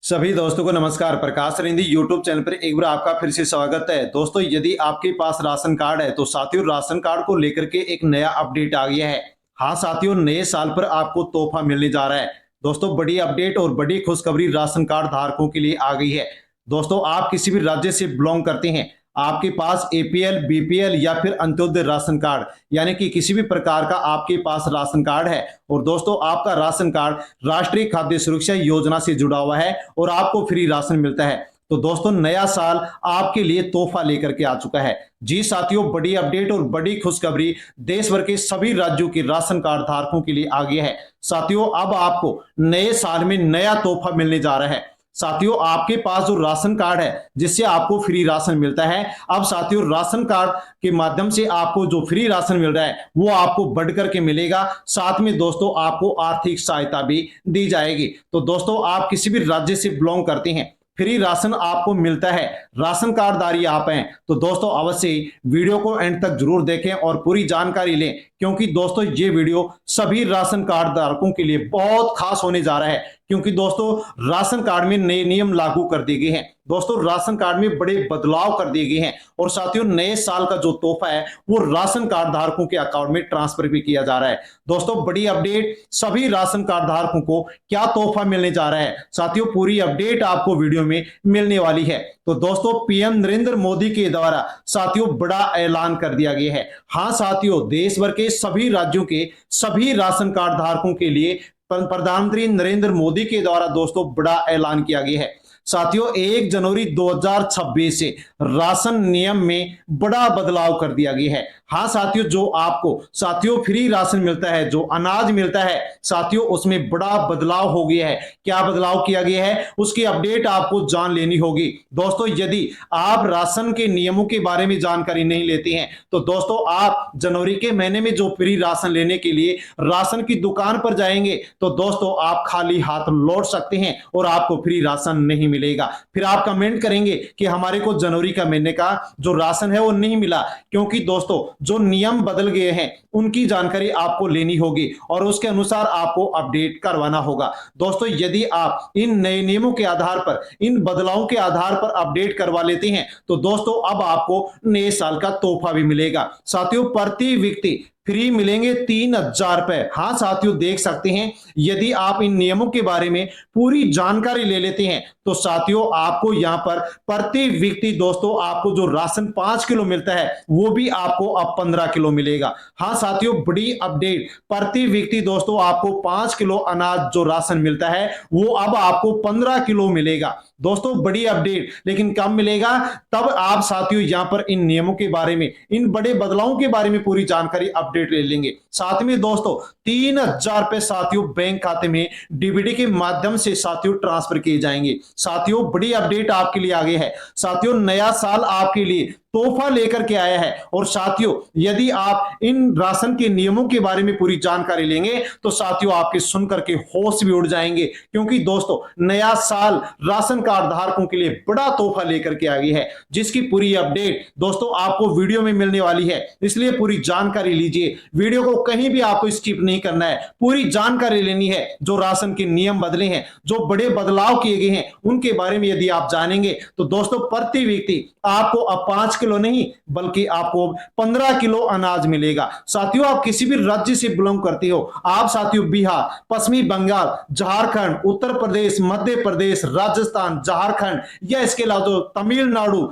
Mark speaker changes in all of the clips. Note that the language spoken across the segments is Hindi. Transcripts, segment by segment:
Speaker 1: सभी दोस्तों को नमस्कार। प्रकाश रिंदी यूट्यूब चैनल पर एक बार आपका फिर से स्वागत है। दोस्तों, यदि आपके पास राशन कार्ड है तो साथियों राशन कार्ड को लेकर के एक नया अपडेट आ गया है। हाँ साथियों, नए साल पर आपको तोहफा मिलने जा रहा है। दोस्तों, बड़ी अपडेट और बड़ी खुशखबरी राशन कार्ड धारकों के लिए आ गई है। दोस्तों, आप किसी भी राज्य से बिलोंग करते हैं, आपके पास एपीएल, बीपीएल या फिर अंत्योदय राशन कार्ड यानी कि किसी भी प्रकार का आपके पास राशन कार्ड है और दोस्तों आपका राशन कार्ड राष्ट्रीय खाद्य सुरक्षा योजना से जुड़ा हुआ है और आपको फ्री राशन मिलता है, तो दोस्तों नया साल आपके लिए तोहफा लेकर के आ चुका है। जी साथियों, बड़ी अपडेट और बड़ी खुशखबरी देश भर के सभी राज्यों के राशन कार्ड धारकों के लिए आ गया है। साथियों, अब आपको नए साल में नया तोहफा मिलने जा रहा है। साथियों, आपके पास जो राशन कार्ड है जिससे आपको फ्री राशन मिलता है, अब साथियों राशन कार्ड के माध्यम से आपको जो फ्री राशन मिल रहा है वो आपको बढ़ करके मिलेगा। साथ में दोस्तों आपको आर्थिक सहायता भी दी जाएगी। तो दोस्तों, आप किसी भी राज्य से बिलोंग करते हैं, फ्री राशन आपको मिलता है, राशन कार्डधारी आप हैं, तो दोस्तों अवश्य वीडियो को एंड तक जरूर देखें और पूरी जानकारी लें, क्योंकि दोस्तों ये वीडियो सभी राशन कार्ड धारकों के लिए बहुत खास होने जा रहा है। क्योंकि दोस्तों राशन कार्ड में नए नियम लागू कर दिए गए हैं। दोस्तों राशन कार्ड में बड़े बदलाव कर दिए गए हैं और साथियों नए साल का जो तोहफा है वो राशन कार्ड धारकों के अकाउंट में ट्रांसफर भी किया जा रहा है। दोस्तों बड़ी अपडेट, सभी राशन कार्ड धारकों को क्या तोहफा मिलने जा रहा है, साथियों पूरी अपडेट आपको वीडियो में मिलने वाली है। तो दोस्तों पीएम नरेंद्र मोदी के द्वारा साथियों बड़ा ऐलान कर दिया गया है। हाँ साथियों, देश भर के सभी राज्यों के सभी राशन कार्ड धारकों के लिए प्रधानमंत्री नरेंद्र मोदी के द्वारा दोस्तों बड़ा ऐलान किया गया है। साथियों 1 जनवरी 2026 से राशन नियम में बड़ा बदलाव कर दिया गया है। हाँ साथियों, जो आपको साथियों फ्री राशन मिलता है, जो अनाज मिलता है साथियों, उसमें बड़ा बदलाव हो गया है। क्या बदलाव किया गया है उसकी अपडेट आपको जान लेनी होगी। दोस्तों यदि आप राशन के नियमों के बारे में जानकारी नहीं लेते हैं तो दोस्तों आप जनवरी के महीने में जो फ्री राशन लेने के लिए राशन की दुकान पर जाएंगे तो दोस्तों आप खाली हाथ लौट सकते हैं और आपको फ्री राशन नहीं मिलेगा। फिर आप कमेंट करेंगे कि हमारे को जनवरी का महीने का जो राशन है वो नहीं मिला, क्योंकि दोस्तों जो नियम बदल गए हैं उनकी जानकारी आपको लेनी होगी और उसके अनुसार आपको अपडेट करवाना होगा। दोस्तों यदि आप इन नए नियमों के आधार पर, इन बदलावों के आधार पर अपडेट करवा लेते हैं तो दोस्तों अब आपको नए साल का तोहफा भी मिलेगा। साथियों प्रति व्यक्ति फ्री मिलेंगे 3,000 रुपए। हाँ साथियों, देख सकते हैं यदि आप इन नियमों के बारे में पूरी जानकारी ले लेते हैं तो साथियों आपको यहां पर प्रति व्यक्ति दोस्तों आपको जो राशन 5 किलो मिलता है वो भी आपको अब 15 किलो मिलेगा। हाँ साथियों, बड़ी अपडेट, प्रति व्यक्ति दोस्तों आपको 5 किलो अनाज जो राशन मिलता है वो अब आपको 15 किलो मिलेगा। दोस्तों बड़ी अपडेट, लेकिन कब मिलेगा तब आप साथियों यहां पर इन नियमों के बारे में, इन बड़े बदलावों के बारे में पूरी जानकारी अपडेट ले लेंगे। साथ में दोस्तों 3,000 रुपए साथियों बैंक खाते में डीबीडी के माध्यम से साथियों ट्रांसफर किए जाएंगे। साथियों बड़ी अपडेट आपके लिए आगे है। साथियों नया साल आपके लिए तोहफा लेकर के आया है और साथियों यदि आप इन राशन के नियमों के बारे में पूरी जानकारी लेंगे तो साथियों आपके सुनकर के होश भी उड़ जाएंगे, क्योंकि दोस्तों नया साल राशन कार्ड धारकों के लिए बड़ा तोहफा लेकर के आ गई है, जिसकी पूरी अपडेट दोस्तों आपको वीडियो में मिलने वाली है। इसलिए पूरी जानकारी लीजिए, वीडियो को कहीं भी आपको स्किप नहीं करना है, पूरी जानकारी लेनी है। जो राशन के नियम बदले हैं, जो बड़े बदलाव किए गए हैं उनके बारे में यदि आप जानेंगे तो दोस्तों प्रति व्यक्ति आपको अब 5 किलो नहीं बल्कि आपको 15 किलो अनाज मिलेगा। साथियों आप किसी भी राज्य से बिलोंग करते हो, आप साथियों बिहार, पश्चिमी बंगाल, झारखंड, उत्तर प्रदेश, मध्य प्रदेश, राजस्थान, झारखंड या इसके अलावा जो तमिलनाडु,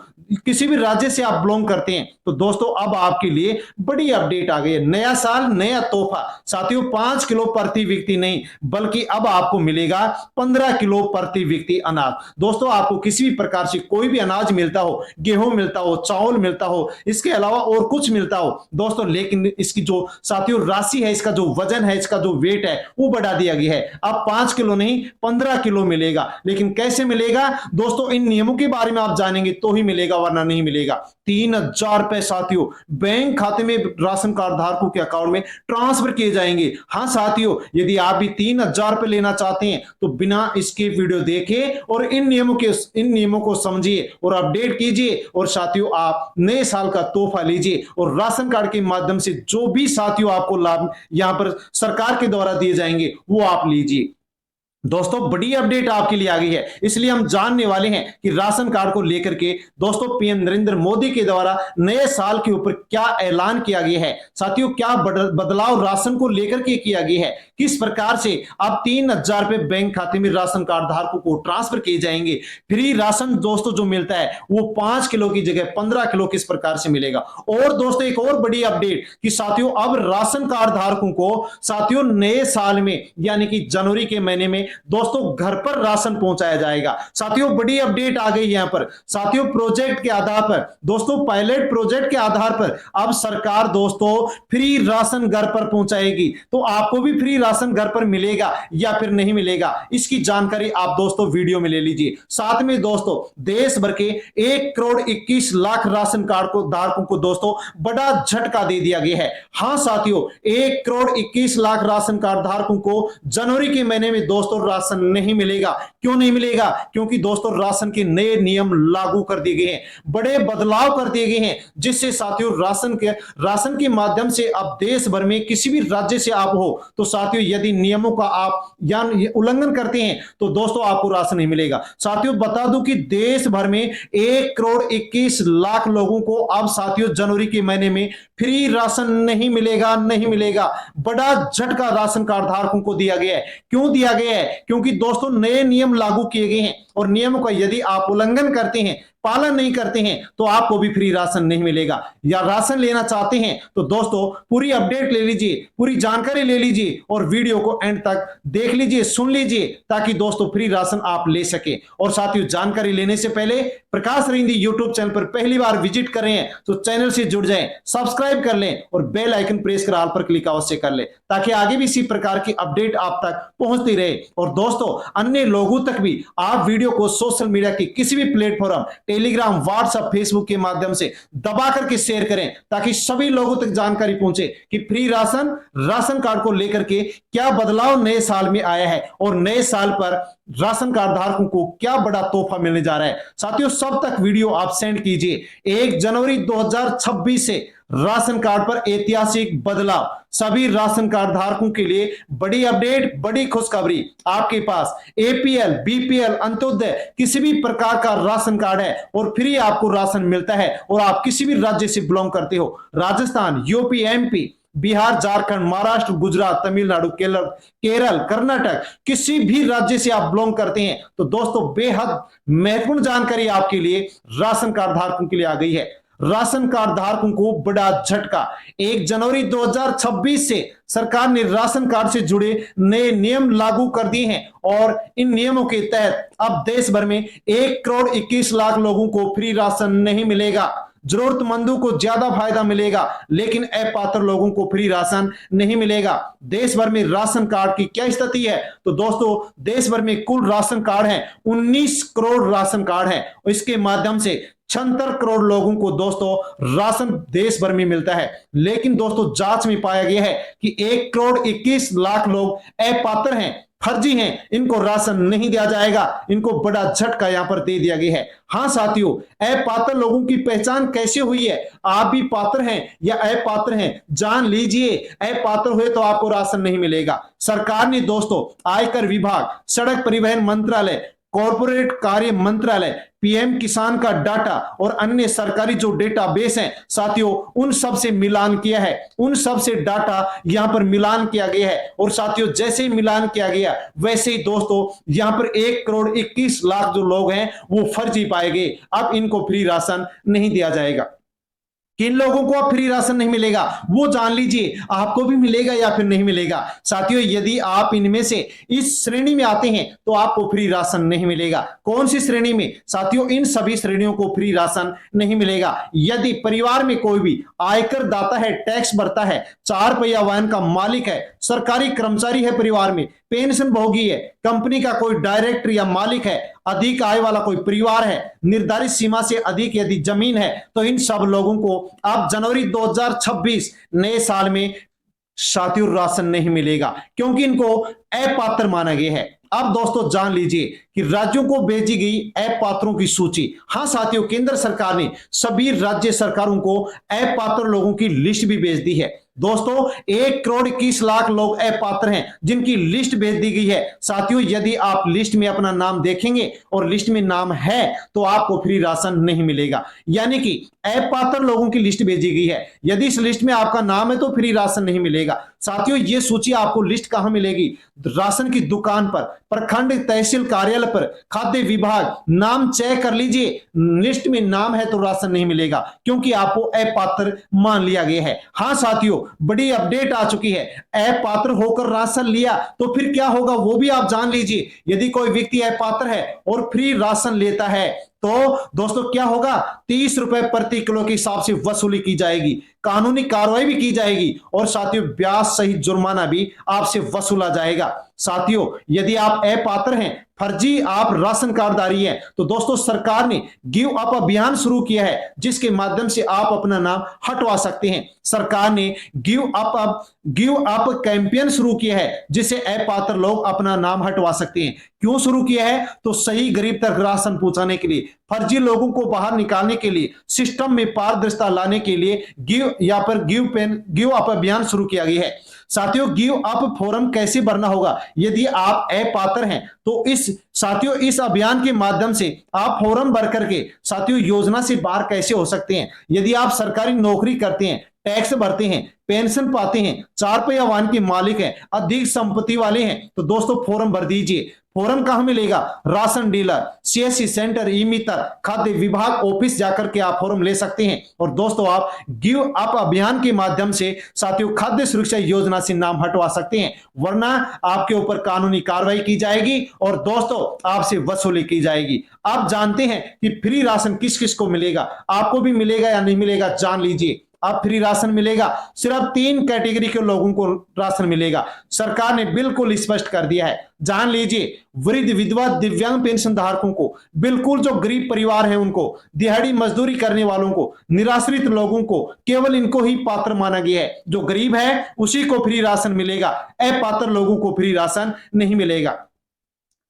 Speaker 1: किसी भी राज्य से आप बिलोंग करते हैं तो दोस्तों अब आपके लिए बड़ी अपडेट आ गई है। नया साल नया तोहफा। साथियों 5 किलो प्रति व्यक्ति नहीं बल्कि अब आपको मिलेगा 15 किलो प्रति व्यक्ति अनाज। दोस्तों आपको किसी भी प्रकार से कोई भी अनाज मिलता हो, गेहूं मिलता हो, चावल मिलता हो, इसके अलावा और कुछ मिलता हो दोस्तों, लेकिन इसकी जो साथियों राशि है, इसका जो वजन है, इसका जो वेट है वो बढ़ा दिया गया है। अब 5 किलो नहीं 15 किलो मिलेगा। लेकिन कैसे मिलेगा दोस्तों, इन नियमों के बारे में आप जानेंगे तो ही मिलेगा, वरना नहीं मिलेगा। 3,000 रुपए साथियों बैंक खाते में राशन कार्ड धारकों के अकाउंट में ट्रांसफर किए जाएंगे। हाँ साथियों, यदि आप भी 3,000 रुपए लेना चाहते हैं तो बिना इसके वीडियो देखे और इन नियमों को समझिए और अपडेट कीजिए और साथियों आप नए साल का तोहफा लीजिए और राशन कार्ड के माध्यम से जो भी साथियों आपको लाभ यहां पर सरकार के द्वारा दिए जाएंगे वो आप लीजिए। दोस्तों बड़ी अपडेट आपके लिए आ गई है, इसलिए हम जानने वाले हैं कि राशन कार्ड को लेकर के दोस्तों पीएम नरेंद्र मोदी के द्वारा नए साल के ऊपर क्या ऐलान किया गया है। साथियों क्या बदलाव राशन को लेकर के किया गया है, किस प्रकार से अब 3,000 रुपए बैंक खाते में राशन कार्ड धारकों को ट्रांसफर किए जाएंगे। फ्री राशन दोस्तों जो मिलता है वो 5 किलो की जगह 15 किलो किस प्रकार से मिलेगा। और दोस्तों एक और बड़ी अपडेट कि साथियों अब राशन कार्ड धारकों को साथियों नए साल में यानी कि जनवरी के महीने में दोस्तों घर पर राशन पहुंचाया जाएगा। साथियों बड़ी अपडेट आ गई यहां पर। साथियों प्रोजेक्ट के आधार पर दोस्तों पायलट प्रोजेक्ट के आधार पर अब सरकार दोस्तों फ्री राशन घर पर पहुंचाएगी। तो आपको भी फ्री राशन घर पर मिलेगा या फिर नहीं मिलेगा, इसकी जानकारी आप दोस्तों वीडियो में ले लीजिए। साथ में दोस्तों देश भर के 1 करोड़ 21 लाख राशन कार्ड को धारकों को दोस्तों बड़ा झटका दे दिया गया है। हां साथियों 1 करोड़ 21 लाख राशन कार्ड धारकों को जनवरी के महीने में दोस्तों राशन नहीं मिलेगा। क्यों नहीं मिलेगा? क्योंकि दोस्तों राशन के नए नियम लागू कर दिए गए हैं, बड़े बदलाव कर दिए गए हैं, जिससे साथियों राशन के माध्यम से अब देश भर में किसी भी राज्य से आप हो तो साथियों यदि नियमों का आप या उल्लंघन करते हैं तो दोस्तों आपको राशन नहीं मिलेगा। साथियों बता दूं कि देश भर में 1 करोड़ 21 लाख लोगों को अब साथियों जनवरी के महीने में फ्री राशन नहीं मिलेगा, नहीं मिलेगा। बड़ा झटका राशन कार्ड धारकों को दिया गया है। क्यों दिया गया है? क्योंकि दोस्तों नए नियम लागू किए गए हैं और नियमों का यदि आप उल्लंघन करते हैं, पालन नहीं करते हैं तो आपको भी फ्री राशन नहीं मिलेगा। या राशन लेना चाहते हैं तो दोस्तों पूरी अपडेट ले लीजिए, पूरी जानकारी ले लीजिए और वीडियो को एंड तक देख लीजिए, सुन लीजिए, ताकि दोस्तों फ्री राशन आप ले सके। और साथियों जानकारी लेने से पहले प्रकाश रिंदी यूट्यूब चैनल पर पहली बार विजिट कर रहे हैं तो चैनल से जुड़ जाएं, सब्सक्राइब कर लें और बेल आइकन प्रेस कर ऑल पर क्लिक अवश्य कर लें, ताकि आगे भी इसी प्रकार की अपडेट आप तक पहुंचती रहे। और दोस्तों अन्य लोगों तक भी आप वीडियो को सोशल मीडिया के किसी भी प्लेटफॉर्म टेलीग्राम, व्हाट्सएप, फेसबुक के माध्यम से दबा करके शेयर करें, ताकि सभी लोगों तक जानकारी पहुंचे कि फ्री राशन कार्ड को लेकर के क्या बदलाव नए साल में आया है और नए साल पर राशन कार्ड धारकों को क्या बड़ा तोहफा मिलने जा रहा है। साथियों सब तक वीडियो आप सेंड कीजिए। 1 जनवरी 2026 से राशन कार्ड पर ऐतिहासिक बदलाव, सभी राशन कार्ड धारकों के लिए बड़ी अपडेट, बड़ी खुशखबरी। आपके पास एपीएल, बीपीएल, अंत्योदय किसी भी प्रकार का राशन कार्ड है और फ्री आपको राशन मिलता है और आप किसी भी राज्य से बिलोंग करते हो, राजस्थान, यूपी, एमपी, बिहार, झारखंड, महाराष्ट्र, गुजरात, तमिलनाडु, केरल, कर्नाटक, किसी भी राज्य से आप बिलोंग करते हैं तो दोस्तों बेहद महत्वपूर्ण जानकारी आपके लिए राशन कार्ड धारकों के लिए आ गई है। राशन कार्ड धारकों को बड़ा झटका। 1 जनवरी 2026 से सरकार ने राशन कार्ड से जुड़े नए नियम लागू कर दिए हैं और इन नियमों के तहत अब देश भर में 1 करोड़ 21 लाख लोगों को फ्री राशन नहीं मिलेगा। जरूरतमंदों को ज्यादा फायदा मिलेगा, लेकिन अपात्र लोगों को फ्री राशन नहीं मिलेगा। देश भर में राशन कार्ड की क्या स्थिति है? तो दोस्तों देश भर में कुल राशन कार्ड है 19 करोड़ राशन कार्ड है। इसके माध्यम से 76 करोड़ लोगों को दोस्तों राशन देश भर में मिलता है। लेकिन दोस्तों जांच में पाया गया है कि 1 करोड़ 21 लाख लोग अपात्र हैं, फर्जी हैं, इनको राशन नहीं दिया जाएगा। इनको बड़ा झटका यहां पर दे दिया गया है। हां साथियों अपात्र लोगों की पहचान कैसे हुई है? आप भी पात्र हैं या अपात्र हैं, जान लीजिए। अपात्र हुए तो आपको राशन नहीं मिलेगा। सरकार ने दोस्तों आयकर विभाग, सड़क परिवहन मंत्रालय, कॉर्पोरेट कार्य मंत्रालय, पीएम किसान का डाटा और अन्य सरकारी जो डेटाबेस हैं साथियों उन सब से मिलान किया है। उन सब से डाटा यहां पर मिलान किया गया है और साथियों जैसे ही मिलान किया गया वैसे ही दोस्तों यहां पर 1 करोड़ 21 लाख जो लोग हैं वो फर्जी पाए गए। अब इनको फ्री राशन नहीं दिया जाएगा। किन लोगों को अब फ्री राशन नहीं मिलेगा वो जान लीजिए, आपको भी मिलेगा या फिर नहीं मिलेगा। साथियों यदि आप इनमें से इस श्रेणी में आते हैं तो आपको फ्री राशन नहीं मिलेगा। कौन सी श्रेणी में? साथियों इन सभी श्रेणियों को फ्री राशन नहीं मिलेगा। यदि परिवार में कोई भी आयकर दाता है, टैक्स भरता है, 4 पहिया वाहन का मालिक है, सरकारी कर्मचारी है, परिवार में पेंशन भोगी है, कंपनी का कोई डायरेक्टर या मालिक है, अधिक आय वाला कोई परिवार है, निर्धारित सीमा से अधिक यदि जमीन है, तो इन सब लोगों को अब जनवरी 2026 नए साल में साथियों राशन नहीं मिलेगा, क्योंकि इनको अपात्र माना गया है। अब दोस्तों जान लीजिए कि राज्यों को भेजी गई अपात्रों की सूची। हां साथियों केंद्र सरकार ने सभी राज्य सरकारों को अपात्र लोगों की लिस्ट भी भेज दी है। दोस्तों 1,21,00,000 लोग अपात्र हैं जिनकी लिस्ट भेज दी गई है। साथियों, यदि आप लिस्ट में अपना नाम देखेंगे और लिस्ट में नाम है तो आपको फ्री राशन नहीं मिलेगा, यानी कि अपात्र लोगों की लिस्ट भेजी गई है। यदि इस लिस्ट में आपका नाम है तो फ्री राशन नहीं मिलेगा। साथियों, ये सूची आपको लिस्ट कहां मिलेगी? राशन की दुकान पर, प्रखंड तहसील कार्यालय पर, खाद्य विभाग, नाम चेक कर लीजिए। लिस्ट में नाम है तो राशन नहीं मिलेगा क्योंकि आपको अपात्र मान लिया गया है। हाँ साथियों, बड़ी अपडेट आ चुकी है। अपात्र होकर राशन लिया तो फिर क्या होगा वो भी आप जान लीजिए। यदि कोई व्यक्ति अपात्र है और फ्री राशन लेता है तो दोस्तों क्या होगा? 30 रुपए प्रति किलो के हिसाब से वसूली की जाएगी, कानूनी कार्रवाई भी की जाएगी और साथियों ब्याज सहित जुर्माना भी आपसे वसूला जाएगा। साथियों, यदि आप अपात्र हैं, फर्जी आप राशन कार्डधारी हैं, तो दोस्तों सरकार ने गिव अप अभियान शुरू किया है जिसके माध्यम से आप अपना नाम हटवा सकते हैं। सरकार ने गिव अप कैंपेन शुरू किया है जिससे अपात्र लोग अपना नाम हटवा सकते हैं। क्यों शुरू किया है? तो सही गरीब तक राशन पहुंचाने के लिए, फर्जी लोगों को बाहर निकालने के लिए, सिस्टम में पारदर्शिता लाने के लिए गिव अप अभियान शुरू किया गया है। साथियों, गिव अप फॉर्म कैसे भरना होगा? यदि आप अपात्र हैं तो इस अभियान के माध्यम से आप फॉर्म भर करके साथियों योजना से बाहर कैसे हो सकते हैं? यदि आप सरकारी नौकरी करते हैं, टैक्स भरते हैं, पेंशन पाते हैं, 4 पहिया वाहन के मालिक हैं, अधिक संपत्ति वाले हैं, तो दोस्तों फॉर्म भर दीजिए। फॉर्म कहां मिलेगा? राशन डीलर, सीएससी सेंटर, ई मित्र, खाद्य विभाग ऑफिस जाकर के आप फॉर्म ले सकते हैं। और दोस्तों आप गिव अप अभियान के माध्यम से साथियों खाद्य सुरक्षा योजना से नाम हटवा सकते हैं, वरना आपके ऊपर कानूनी कार्रवाई की जाएगी और दोस्तों आपसे वसूली की जाएगी। आप जानते हैं कि फ्री राशन किस किस को मिलेगा? आपको भी मिलेगा या नहीं मिलेगा जान लीजिए। अब फ्री राशन मिलेगा, सिर्फ 3 कैटेगरी के लोगों को राशन मिलेगा। सरकार ने बिल्कुल स्पष्ट कर दिया है, जान लीजिए। वृद्ध, विधवा, दिव्यांग पेंशन धारकों को, बिल्कुल जो गरीब परिवार है उनको, दिहाड़ी मजदूरी करने वालों को, निराश्रित लोगों को, केवल इनको ही पात्र माना गया है। जो गरीब है उसी को फ्री राशन मिलेगा, अपात्र लोगों को फ्री राशन नहीं मिलेगा।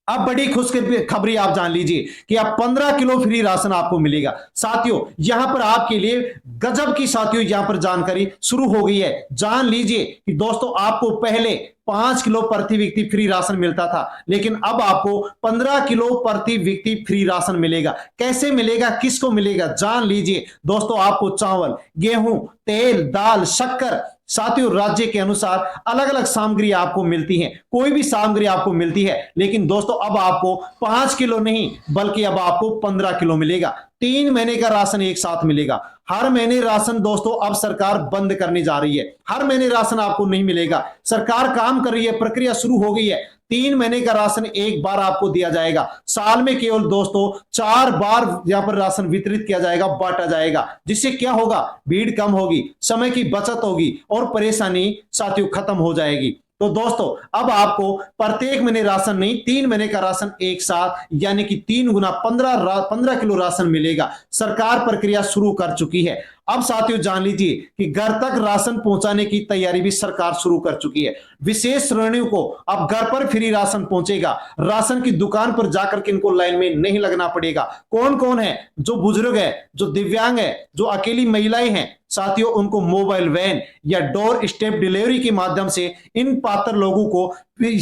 Speaker 1: अब बड़ी खुशखबरी आप जान लीजिए कि अब 15 किलो फ्री राशन आपको मिलेगा। साथियों, यहां पर आपके लिए गजब की साथियों यहां पर जानकारी शुरू हो गई है। जान लीजिए कि दोस्तों आपको पहले 5 किलो प्रति व्यक्ति फ्री राशन मिलता था, लेकिन अब आपको 15 किलो प्रति व्यक्ति फ्री राशन मिलेगा। कैसे मिलेगा, किसको मिलेगा जान लीजिए। दोस्तों आपको चावल, गेहूं, तेल, दाल, शक्कर, साथियों राज्य के अनुसार अलग अलग सामग्री आपको मिलती है, कोई भी सामग्री आपको मिलती है, लेकिन दोस्तों अब आपको 5 किलो नहीं बल्कि अब आपको 15 किलो मिलेगा। 3 महीने का राशन एक साथ मिलेगा। हर महीने राशन दोस्तों अब सरकार बंद करने जा रही है, हर महीने राशन आपको नहीं मिलेगा। सरकार काम कर रही है, प्रक्रिया शुरू हो गई है। 3 महीने का राशन एक बार आपको दिया जाएगा। साल में केवल दोस्तों 4 बार यहां पर राशन वितरित किया जाएगा, बांटा जाएगा, जिससे क्या होगा? भीड़ कम होगी, समय की बचत होगी और परेशानी साथियों खत्म हो जाएगी। तो दोस्तों अब आपको प्रत्येक महीने राशन नहीं, 3 महीने का राशन एक साथ यानी कि 3 गुना 15 किलो राशन मिलेगा। सरकार प्रक्रिया शुरू कर चुकी है। अब साथियों जान लीजिए कि घर तक राशन पहुंचाने की तैयारी भी सरकार शुरू कर चुकी है। विशेष श्रेणियों को अब घर पर फ्री राशन पहुंचेगा। राशन की दुकान पर जाकर के इनको लाइन में नहीं लगना पड़ेगा। कौन कौन है? जो बुजुर्ग है, जो दिव्यांग है, जो अकेली महिलाएं हैं साथियों, उनको मोबाइल वैन या डोर स्टेप डिलीवरी के माध्यम से इन पात्र लोगों को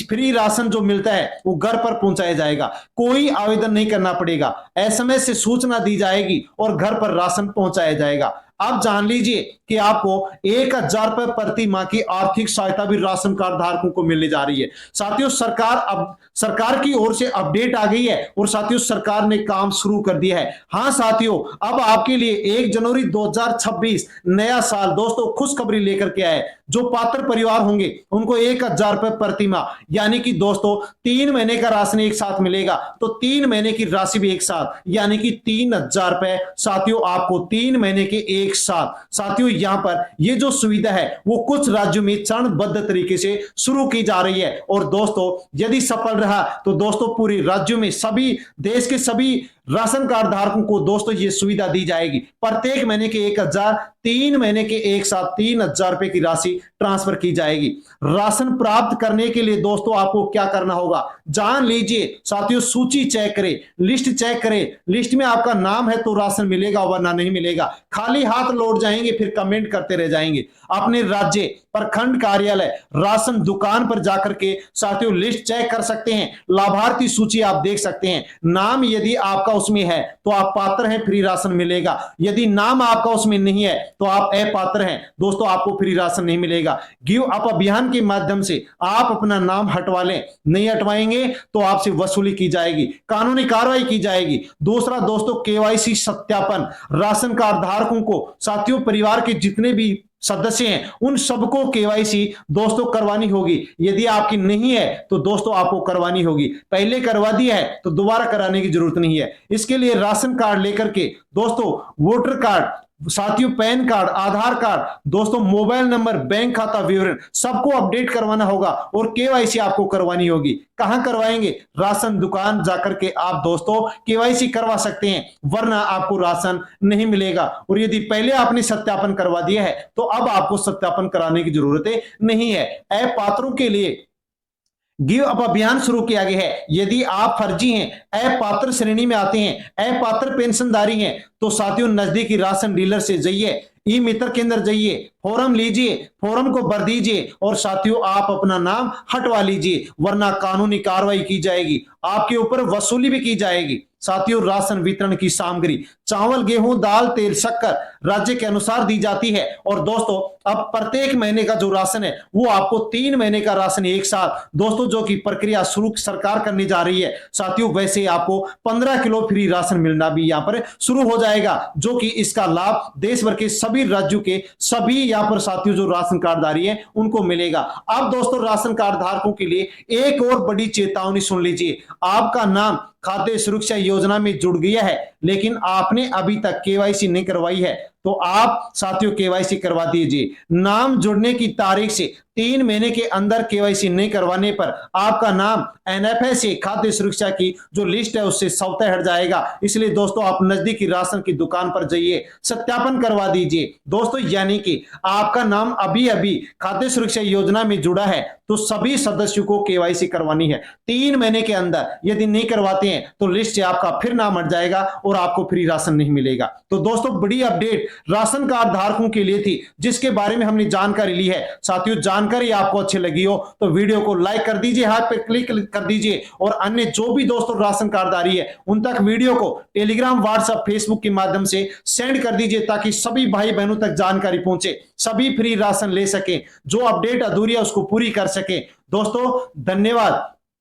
Speaker 1: फ्री राशन जो मिलता है वो घर पर पहुंचाया जाएगा। कोई आवेदन नहीं करना पड़ेगा, एसएमएस से सूचना दी जाएगी और घर पर राशन पहुंचाया जाएगा। आप जान लीजिए कि आपको 1000 रुपए प्रति माह की आर्थिक सहायता भी राशन कार्ड धारकों को मिलने जा रही है। साथियों सरकार की ओर से अपडेट आ गई है और साथियों सरकार ने काम शुरू कर दिया है। हाँ साथियों, अब आपके लिए 1 जनवरी 2026 नया साल दोस्तों खुशखबरी लेकर के आए। जो पात्र परिवार होंगे उनको 1000 रुपए प्रति माह यानी कि दोस्तों 3 महीने का राशन एक साथ मिलेगा, तो 3 महीने की राशि भी एक साथ यानी कि 3000 रुपए साथियों आपको 3 महीने के एक साथ। साथियों यहां पर ये जो सुविधा है वो कुछ राज्यों में चरणबद्ध तरीके से शुरू की जा रही है और दोस्तों यदि सफल रहा तो दोस्तों पूरे राज्यों में सभी देश के सभी राशन कार्ड धारकों को दोस्तों ये सुविधा दी जाएगी। प्रत्येक महीने के 1000 3 महीने के एक साथ 3,000 रुपए की राशि ट्रांसफर की जाएगी। राशन प्राप्त करने के लिए दोस्तों आपको क्या करना होगा, जान लीजिए साथियों, सूची चेक करें, लिस्ट चेक करें, लिस्ट में आपका नाम है तो राशन मिलेगा वरना नहीं मिलेगा। खाली हाथ लौट जाएंगे फिर कमेंट करते रह जाएंगे। अपने राज्य प्रखंड कार्यालय राशन दुकान पर जाकर के साथियों लिस्ट चेक कर सकते हैं, लाभार्थी सूची आप देख सकते हैं। नाम यदि आपका उसमें है तो आप पात्र हैं, फ्री राशन मिलेगा। यदि नाम आपका उसमें नहीं है तो आप अपात्र हैं, दोस्तों आपको फ्री राशन नहीं मिलेगा। गिव अप अभियान के माध्यम से आप अपना नाम हटवा लें, नहीं हटवाएंगे तो आपसे वसूली की जाएगी, कानूनी कार्रवाई की जाएगी। दूसरा दोस्तों केवाईसी सत्यापन, राशन कार्ड धारकों को साथियों परिवार के जितने भी सदस्य हैं उन सबको केवाईसी दोस्तों करवानी होगी। यदि आपकी नहीं है तो दोस्तों आपको करवानी होगी। पहले करवा दिया है तो दोबारा कराने की जरूरत नहीं है। इसके लिए राशन कार्ड लेकर के दोस्तों वोटर कार्ड साथियों, पैन कार्ड, आधार कार्ड, दोस्तों मोबाइल नंबर, बैंक खाता विवरण सबको अपडेट करवाना होगा और केवाईसी आपको करवानी होगी। कहां करवाएंगे, राशन दुकान जाकर के आप दोस्तों केवाईसी करवा सकते हैं, वरना आपको राशन नहीं मिलेगा। और यदि पहले आपने सत्यापन करवा दिया है तो अब आपको सत्यापन कराने की जरूरत नहीं है। अपात्रों के लिए गिव अप अभियान शुरू किया गया है। यदि आप फर्जी हैं, अपात्र श्रेणी में आते हैं, अपात्र पेंशनधारी हैं, तो साथियों नजदीकी राशन डीलर से जाइए, ई मित्र केंद्र जाइए, फॉर्म लीजिए, फॉर्म को भर दीजिए और साथियों आप अपना नाम हटवा लीजिए, वरना कानूनी कार्रवाई की जाएगी, आपके ऊपर वसूली भी की जाएगी। साथियों राशन वितरण की सामग्री चावल, गेहूं, दाल, तेल, शक्कर राज्य के अनुसार दी जाती है। और दोस्तों अब प्रत्येक महीने का जो राशन है वो आपको 3 महीने का राशन एक साथ दोस्तों जो की प्रक्रिया शुरू सरकार करने जा रही है। साथियों वैसे आपको 15 किलो फ्री राशन मिलना भी यहाँ पर शुरू हो जाएगा, जो कि इसका लाभ देश भर के सभी राज्यों के सभी यहाँ पर साथियों जो राशन कार्डधारी है उनको मिलेगा। अब दोस्तों राशन कार्ड धारकों के लिए एक और बड़ी चेतावनी सुन लीजिए। आपका नाम खाद्य सुरक्षा योजना में जुड़ गया है लेकिन आपने अभी तक केवाईसी नहीं करवाई है तो आप साथियों केवाईसी करवा दीजिए। नाम जुड़ने की तारीख से 3 महीने के अंदर केवाईसी नहीं करवाने पर आपका नाम एनएफएसए खाद्य सुरक्षा की जो लिस्ट है उससे स्वतः हट जाएगा। इसलिए दोस्तों आप नजदीकी राशन की दुकान पर जाइए, सत्यापन करवा दीजिए दोस्तों। यानी कि आपका नाम अभी अभी खाद्य सुरक्षा योजना में जुड़ा है तो सभी सदस्यों को केवाईसी करवानी है 3 महीने के अंदर। यदि नहीं करवाते हैं तो लिस्ट से आपका फिर नाम हट जाएगा और आपको फ्री राशन नहीं मिलेगा। तो दोस्तों बड़ी अपडेट राशन कार्ड धारकों के लिए थी जिसके बारे में हमने जानकारी ली है। साथियों जानकारी आपको अच्छी लगी हो तो वीडियो को लाइक कर दीजिए, हाथ पे क्लिक कर दीजिए और अन्य जो भी दोस्तों राशन कार्डधारी है उन तक वीडियो को टेलीग्राम, व्हाट्सएप, फेसबुक के माध्यम से सेंड कर दीजिए ताकि सभी भाई बहनों तक जानकारी पहुंचे, सभी फ्री राशन ले सके, जो अपडेट अधूरी है उसको पूरी कर सके। दोस्तों धन्यवाद।